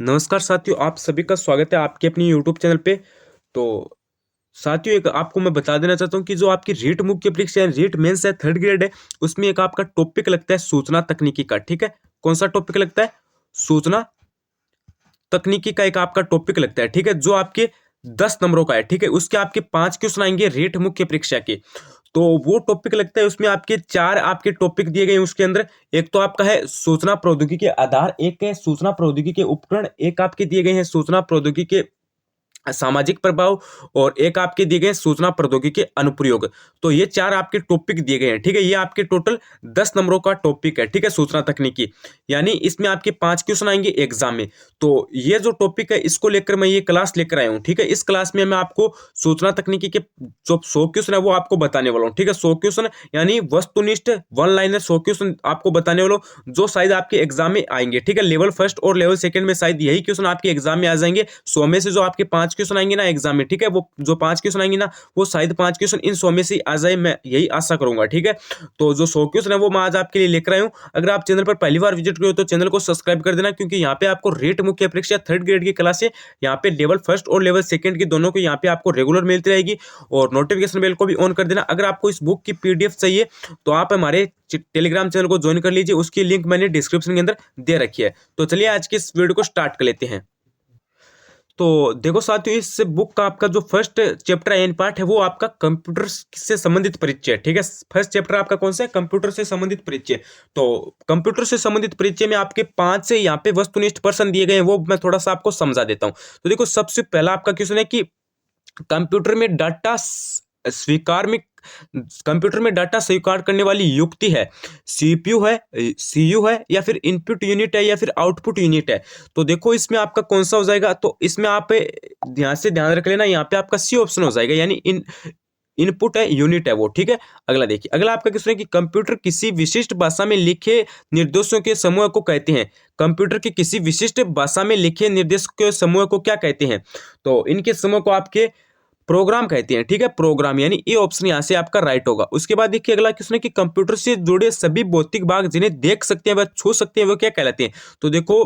नमस्कार साथियों, आप सभी का स्वागत है आपके अपनी यूट्यूब चैनल पे। तो साथियों, एक आपको मैं बता देना चाहता हूँ कि जो आपकी रीट मुख्य परीक्षा है, रीट मेंस है, थर्ड ग्रेड है, उसमें एक आपका टॉपिक लगता है सूचना तकनीकी का। ठीक है, कौन सा टॉपिक लगता है? सूचना तकनीकी का एक आपका टॉपिक लगता है। ठीक है, जो आपके 10 नंबरों का है। ठीक है, उसके आपके 5 क्वेश्चन आएंगे रीट मुख्य परीक्षा के। तो वो टॉपिक लगता है, उसमें आपके 4 आपके टॉपिक दिए गए हैं उसके अंदर। एक तो आपका है सूचना प्रौद्योगिकी के आधार, एक है सूचना प्रौद्योगिकी के उपकरण, एक आपके दिए गए हैं सूचना प्रौद्योगिकी के सामाजिक प्रभाव, और एक आपके दिए गए सूचना प्रौद्योगिकी के अनुप्रयोग। तो ये 4 आपके टॉपिक दिए गए हैं। ठीक है, ये आपके टोटल 10 नंबरों का टॉपिक है। ठीक है, सूचना तकनीकी, यानी इसमें आपके 5 क्वेश्चन आएंगे एग्जाम में। तो ये जो टॉपिक है, इसको लेकर मैं ये क्लास लेकर आया हूँ। ठीक है, इस क्लास में मैं आपको सूचना तकनीकी के जो 100 क्वेश्चन है वो आपको बताने वाला हूँ। ठीक है, 100 क्वेश्चन यानी वस्तुनिष्ठ वन लाइनर 100 क्वेश्चन आपको बताने वाला हूँ, जो शायद आपके एग्जाम में आएंगे। ठीक है, लेवल फर्स्ट और लेवल सेकंड में शायद यही क्वेश्चन आपके एग्जाम में आ जाएंगे। 100 में से जो आपके 5 क्वेश्चन आएंगे ना एग्जाम में, ठीक है, वो जो 5 क्वेश्चन आएंगे ना, वो शायद 5 क्वेश्चन इन 100 में से आ जाए, मैं यही आशा करूंगा। ठीक है, तो जो 100 क्वेश्चन है वो मैं आज आपके लिए लेकर आया हूँ। अगर आप चैनल पर पहली बार विजिट करो तो चैनल को सब्सक्राइब कर देना, क्योंकि यहाँ पे आपको रेट मुख्य परीक्षा थर्ड ग्रेड की क्लास है, यहाँ पे लेवल फर्स्ट और लेवल सेकंड की दोनों को यहाँ पे आपको रेगुलर मिलती रहेगी। और नोटिफिकेशन बेल को भी ऑन कर देना। अगर आपको इस बुक की पीडीएफ चाहिए तो आप हमारे टेलीग्राम चैनल को ज्वाइन कर लीजिए, उसकी लिंक मैंने डिस्क्रिप्शन के अंदर दे रखी है। तो चलिए आज के इस वीडियो को स्टार्ट कर लेते हैं। तो देखो साथियों, इस बुक का आपका जो फर्स्ट चैप्टर है, पार्ट है, वो आपका कंप्यूटर से संबंधित परिचय। ठीक है, फर्स्ट चैप्टर आपका कौन सा है? कंप्यूटर से संबंधित परिचय। तो कंप्यूटर से संबंधित परिचय में आपके 5 से यहाँ पे वस्तुनिष्ठ प्रश्न दिए गए हैं, वो मैं थोड़ा सा आपको समझा देता हूँ। तो देखो, सबसे पहला आपका क्वेश्चन है कि कंप्यूटर में डाटा स्वीकार में कंप्यूटर में डाटा स्वीकार करने वाली युक्ति है, सीपीयू है, सीयू है, या फिर इनपुट यूनिट है, या फिर आउटपुट यूनिट है। तो देखो, इसमें आपका कौन सा हो जाएगा? तो इसमें आप ध्यान से ध्यान रख लेना, यहाँ पे आपका सी ऑप्शन हो जाएगा, यानी इनपुट है, यूनिट है वो। ठीक है, अगला देखिए, अगला आपका क्वेश्चन है कि कंप्यूटर किसी विशिष्ट भाषा में लिखे निर्देशों के समूह को कहते हैं। कंप्यूटर के किसी विशिष्ट भाषा में लिखे निर्देशों के समूह को क्या कहते हैं? तो इनके समूह को आपके प्रोग्राम कहते हैं। ठीक है, प्रोग्राम, यानी ये ऑप्शन यहाँ से आपका राइट होगा। उसके बाद देखिए, अगला क्वेश्चन है कि कंप्यूटर से जुड़े सभी भौतिक भाग जिन्हें देख सकते हैं व छू सकते हैं, वो क्या कहलाते हैं? तो देखो,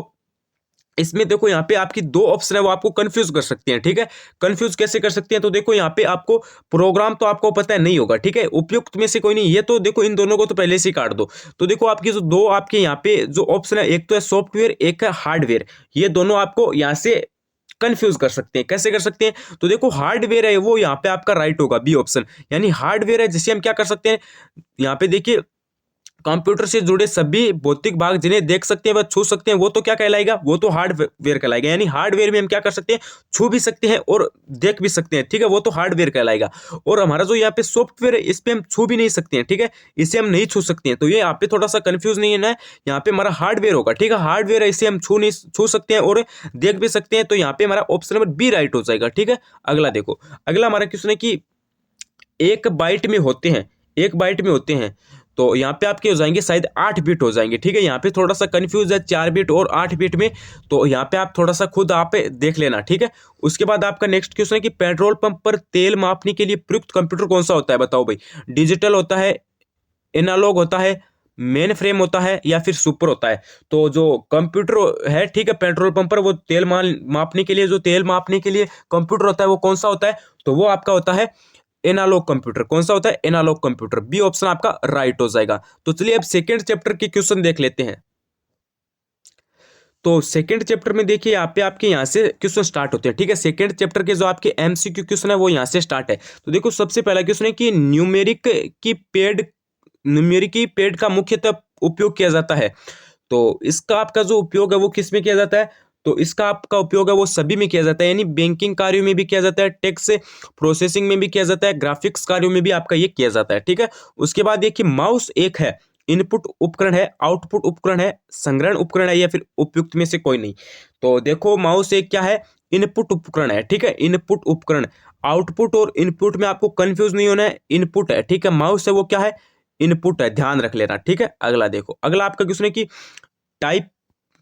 इसमें देखो, यहाँ पे आपकी दो ऑप्शन है, वो आपको कंफ्यूज कर सकते हैं। ठीक है, कंफ्यूज कैसे कर सकते हैं? तो देखो, यहाँ पे आपको प्रोग्राम तो आपको पता है नहीं होगा। ठीक है, उपयुक्त में से कोई नहीं, ये तो देखो, इन दोनों को तो पहले से ही काट दो। तो देखो, आपकी जो दो आपके यहाँ पे जो ऑप्शन है, एक तो है सॉफ्टवेयर, एक है हार्डवेयर। ये दोनों आपको यहाँ से कंफ्यूज कर सकते हैं। कैसे कर सकते हैं? तो देखो, हार्डवेयर है वो यहाँ पे आपका राइट होगा, बी ऑप्शन, यानी हार्डवेयर है जिसे हम क्या कर सकते हैं, यहाँ पे देखिए, कंप्यूटर से जुड़े सभी भौतिक भाग जिन्हें देख सकते हैं व छू सकते हैं, वो तो क्या कहलाएगा? वो तो हार्डवेयर कहलाएगा। यानी हार्डवेयर में हम क्या कर सकते हैं? छू भी सकते हैं और देख भी सकते हैं। ठीक है, वो तो हार्डवेयर कहलाएगा। और हमारा जो यहाँ पे सॉफ्टवेयर है, इस पे हम छू भी नहीं सकते हैं। ठीक है, इसे हम नहीं छू सकते हैं। तो ये यहाँ पे थोड़ा सा कंफ्यूज नहीं है, यहाँ पे हमारा हार्डवेयर होगा। ठीक है, हार्डवेयर है, इसे हम छू सकते हैं और देख भी सकते हैं। तो यहाँ पे हमारा ऑप्शन नंबर बी राइट हो जाएगा। ठीक है, अगला देखो, अगला हमारा क्वेश्चन है कि एक बाइट में होते हैं, एक बाइट में होते हैं। तो यहाँ पे आपके हो जाएंगे शायद 8 बिट हो जाएंगे। ठीक है, यहाँ पे थोड़ा सा कंफ्यूज है 4 बिट और 8 बिट में। तो यहाँ पे आप थोड़ा सा खुद आप देख लेना। ठीक है, उसके बाद आपका नेक्स्ट क्वेश्चन है कि पेट्रोल पंप पर तेल मापने के लिए प्रयुक्त कंप्यूटर कौन सा होता है? बताओ भाई, डिजिटल होता है, एनालॉग होता है, मेन फ्रेम होता है, या फिर सुपर होता है? तो जो कंप्यूटर है, ठीक है, पेट्रोल पंप पर वो तेल मापने के लिए, जो तेल मापने के लिए कंप्यूटर होता है, वो कौन सा होता है? तो वो आपका होता है एनालॉग कंप्यूटर। कौन सा होता है? एनालॉग कंप्यूटर, बी ऑप्शन आपका राइट हो जाएगा। तो चलिए अब सेकंड चैप्टर के क्वेश्चन देख लेते हैं। तो सेकंड चैप्टर में देखिए, यहाँ पे आपके यहाँ से क्वेश्चन स्टार्ट होते हैं। ठीक है, सेकंड चैप्टर के जो आपके एमसीक्यू क्वेश्चन है, वो यहाँ से स्टार्ट है। तो देखो, सबसे पहला क्वेश्चन है कि न्यूमेरिक की पेड का मुख्यतः उपयोग किया जाता है। तो इसका आपका जो उपयोग है वो किस में किया जाता है? तो इसका आपका उपयोग है वो सभी में किया जाता है, यानी बैंकिंग कार्यों में भी किया जाता है, टेक्स्ट प्रोसेसिंग में भी किया जाता है, ग्राफिक्स कार्यों में भी आपका ये किया जाता है। ठीक है, उसके बाद देखिए, माउस एक है, इनपुट उपकरण है, आउटपुट उपकरण है, संग्रहण उपकरण है, या फिर उपयुक्त में से कोई नहीं? तो देखो, माउस एक क्या है? इनपुट उपकरण है। ठीक है, इनपुट उपकरण। आउटपुट और इनपुट में आपको कंफ्यूज नहीं होना है, इनपुट है। ठीक है, माउस है वो क्या है? इनपुट है, ध्यान रख लेना। ठीक है, अगला देखो, अगला आपका क्वेश्चन है कि टाइप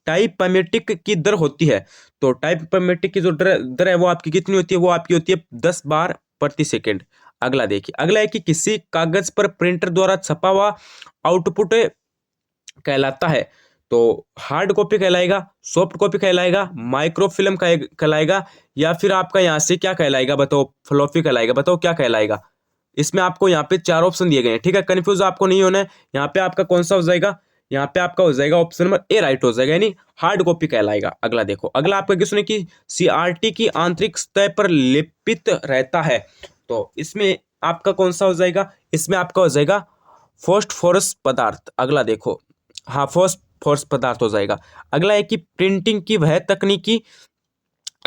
टाइपमेटिक की दर होती है। तो टाइपमेटिक की जो दर है वो आपकी कितनी होती है? वो आपकी होती है 10 बार प्रति सेकंड। अगला देखिए, अगला है कि किसी कागज पर प्रिंटर द्वारा छपा हुआ आउटपुट कहलाता है। तो हार्ड कॉपी कहलाएगा, सॉफ्ट कॉपी कहलाएगा, माइक्रोफिल्म कहलाएगा, या फिर आपका यहाँ से क्या कहलाएगा बताओ, फ्लॉपी कहलाएगा। बताओ क्या कहलाएगा। इसमें आपको यहाँ पे 4 ऑप्शन दिए गए हैं, ठीक है। कंफ्यूज आपको नहीं होना है। यहाँ पे आपका कौन सा हो जाएगा, यहाँ पे आपका हो जाएगा ऑप्शन नंबर ए राइट हो जाएगा, यानी हार्ड कॉपी कहलाएगा। अगला देखो, अगला आपका क्वेश्चन है कि सीआरटी की आंतरिक सतह पर लेपित रहता है, तो इसमें आपका कौन सा हो जाएगा, इसमें आपका हो जाएगा फॉस्फोरस पदार्थ। अगला देखो, हाँ फॉस्फोरस पदार्थ हो जाएगा। अगला है कि प्रिंटिंग की वह तकनीकी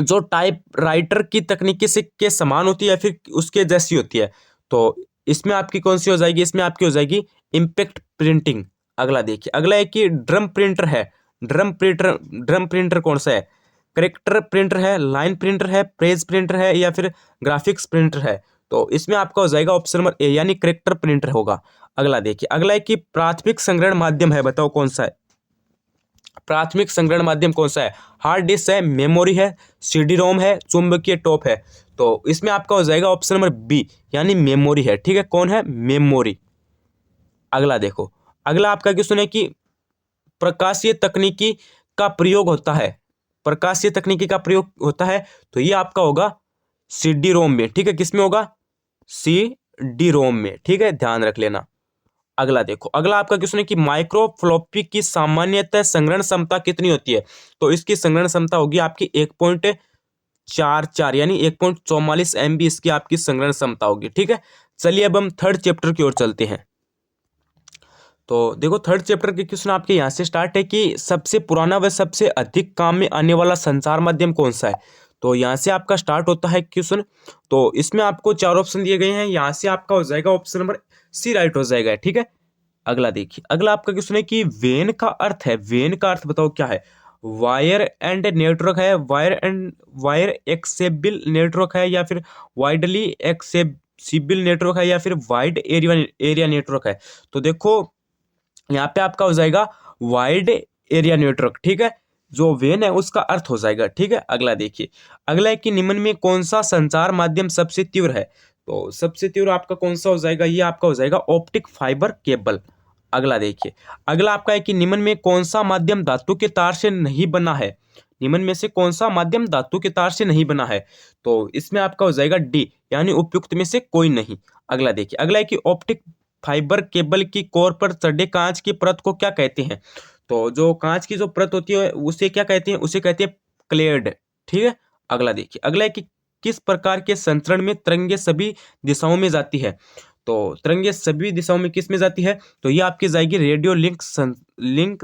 जो टाइप राइटर की तकनीकी से के समान होती है या फिर उसके जैसी होती है, तो इसमें आपकी कौन सी हो जाएगी, इसमें आपकी हो जाएगी इम्पैक्ट प्रिंटिंग। अगला देखिए, अगला है कि ड्रम प्रिंटर है। ड्रम प्रिंटर कौन सा है, करेक्टर प्रिंटर है, लाइन प्रिंटर है, पेज प्रिंटर है, या फिर ग्राफिक्स प्रिंटर है। तो इसमें आपका हो जाएगा ऑप्शन नंबर ए, यानी करेक्टर प्रिंटर होगा। अगला देखिए, अगला है कि प्राथमिक संग्रहण माध्यम है, बताओ कौन सा है। प्राथमिक संग्रहण माध्यम कौन सा है, हार्ड डिस्क है, मेमोरी है, सीडी रोम है, चुंबकीय टॉप है। तो इसमें आपका हो जाएगा ऑप्शन नंबर बी, यानी मेमोरी है, ठीक है। कौन है, मेमोरी। अगला देखो, अगला आपका क्वेश्चन है कि प्रकाशीय तकनीकी का प्रयोग होता है, प्रकाशीय तकनीकी का प्रयोग होता है, तो ये आपका होगा सीडी रोम में, ठीक है। किसमें होगा, सीडी रोम में, ठीक है, ध्यान रख लेना। अगला देखो, अगला आपका क्वेश्चन है कि माइक्रो फ्लॉपी की सामान्यतः संग्रहण क्षमता कितनी होती है, तो इसकी संग्रहण क्षमता होगी आपकी 1.44, यानी 1.44 MB इसकी आपकी संग्रहण क्षमता होगी, ठीक है। चलिए अब हम थर्ड चैप्टर की ओर चलते हैं। तो देखो, थर्ड चैप्टर के क्वेश्चन आपके यहाँ से स्टार्ट है कि सबसे पुराना व सबसे अधिक काम में आने वाला संचार माध्यम कौन सा है। तो यहाँ से आपका स्टार्ट होता है क्वेश्चन। तो इसमें आपको 4 ऑप्शन दिए गए हैं, यहाँ से आपका हो जाएगा ऑप्शन नंबर सी राइट हो जाएगा, ठीक है। अगला देखिए, अगला आपका क्वेश्चन है कि वेन का अर्थ है, वेन का अर्थ बताओ क्या है। वायर एंड नेटवर्क है, वायर एक्सेसिबल नेटवर्क है, या फिर वाइडली एक्सेसिबल नेटवर्क है, या फिर वाइड एरिया नेटवर्क है। तो देखो, यहाँ पे आपका हो जाएगा वाइड एरिया नेटवर्क, ठीक है। जो वेन है उसका अर्थ हो जाएगा, ठीक है। अगला देखिए, अगला है कि निम्न में कौन सा संचार माध्यम सबसे तीव्र है, तो सबसे तीव्र आपका कौन सा हो जाएगा, ये आपका हो जाएगा ऑप्टिक फाइबर केबल। अगला देखिए, अगला आपका है कि निम्न में कौन सा माध्यम धातु के तार से नहीं बना है, निम्न में से कौन सा माध्यम धातु के तार से नहीं बना है, तो इसमें आपका हो जाएगा डी, यानी उपयुक्त में से कोई नहीं। अगला देखिए, अगला है कि ऑप्टिक फाइबर केबल की कोर पर चढ़े कांच की परत को क्या कहते हैं, तो जो कांच की जो परत होती है उसे क्या कहते हैं, उसे कहते हैं क्लेड, ठीक है। अगला देखिए, अगला है कि किस प्रकार के संचरण में तरंगे सभी दिशाओं में जाती है, तो तरंगे सभी दिशाओं में किस में जाती है, तो ये आपकी जाएगी रेडियो लिंक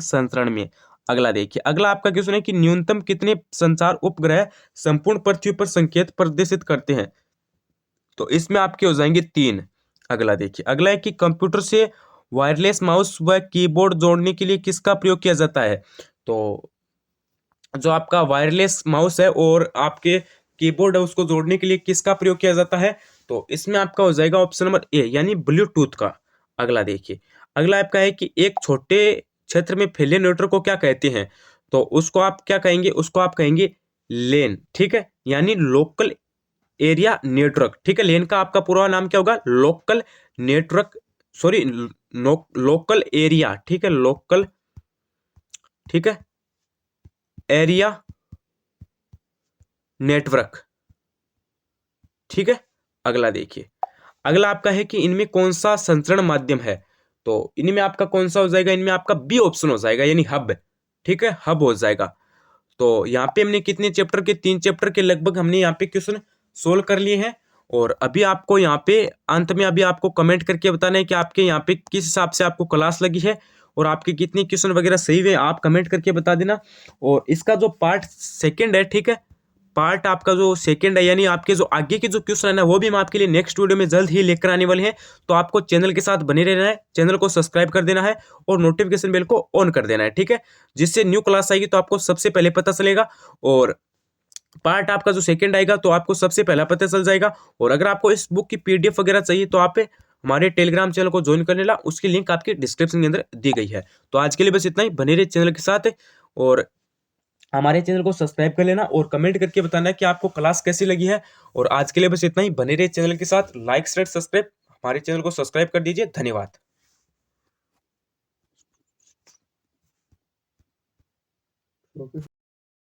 संचरण में। अगला देखिए, अगला आपका क्वेश्चन है कि न्यूनतम कितने संचार उपग्रह संपूर्ण पृथ्वी पर संकेत प्रदर्शित करते हैं, तो इसमें आपके हो जाएंगे 3। अगला देखिए, अगला है कि कंप्यूटर से वायरलेस माउस व कीबोर्ड जोड़ने के लिए किसका प्रयोग किया जाता है, तो जो आपका वायरलेस माउस है और आपके कीबोर्ड है उसको जोड़ने के लिए किसका प्रयोग किया जाता है, तो इसमें आपका हो जाएगा ऑप्शन नंबर ए, यानी ब्लूटूथ का। अगला देखिए, अगला आपका है कि एक छोटे क्षेत्र में फैले नेटवर्क को क्या कहते हैं, तो उसको आप क्या कहेंगे, उसको आप कहेंगे लेन, ठीक है, यानी लोकल एरिया नेटवर्क, ठीक है। लेन का आपका पूरा नाम क्या होगा, local network, sorry local area, ठीक है, लोकल, ठीक है, एरिया नेटवर्क, ठीक है। अगला देखिए, अगला आपका है कि इनमें कौन सा संचरण माध्यम है, तो इनमें आपका कौन सा हो जाएगा, इनमें आपका बी ऑप्शन हो जाएगा, यानी हब, ठीक है, हब हो जाएगा। तो यहाँ पे हमने कितने चैप्टर के, 3 चैप्टर के लगभग हमने यहाँ पे क्वेश्चन सोल्व कर लिए हैं। और अभी आपको यहाँ पे अंत में अभी आपको कमेंट करके बताना है कि आपके यहाँ पे किस हिसाब से आपको क्लास लगी है और आपके कितने क्वेश्चन वगैरह सही हुए, आप कमेंट करके बता देना। और इसका जो पार्ट सेकेंड है, ठीक है, पार्ट आपका जो सेकंड है, यानी आपके जो आगे के जो क्वेश्चन है ना, वो भी हम आपके लिए नेक्स्ट वीडियो में जल्द ही लेकर आने वाले हैं। तो आपको चैनल के साथ बने रहना है, चैनल को सब्सक्राइब कर देना है और नोटिफिकेशन बेल को ऑन कर देना है, ठीक है, जिससे न्यू क्लास आएगी तो आपको सबसे पहले पता चलेगा। और पार्ट आपका जो सेकंड आएगा तो आपको सबसे पहला पता चल जाएगा। और अगर आपको इस बुक की PDF वगैरह चाहिए तो आप हमारे टेलीग्राम चैनल को ज्वाइन कर लेना, उसकी लिंक आपके डिस्क्रिप्शन के अंदर दी गई है। तो आज के लिए बस इतना ही, बने रहिए चैनल के साथ और हमारे चैनल को सब्सक्राइब कर लेना और कमेंट करके बताना कि आपको क्लास कैसी लगी है। और आज के लिए बस इतना ही, बने रहिए चैनल के साथ, लाइक शेयर सब्सक्राइब, हमारे चैनल को सब्सक्राइब कर दीजिए। धन्यवाद। प्रोफेसर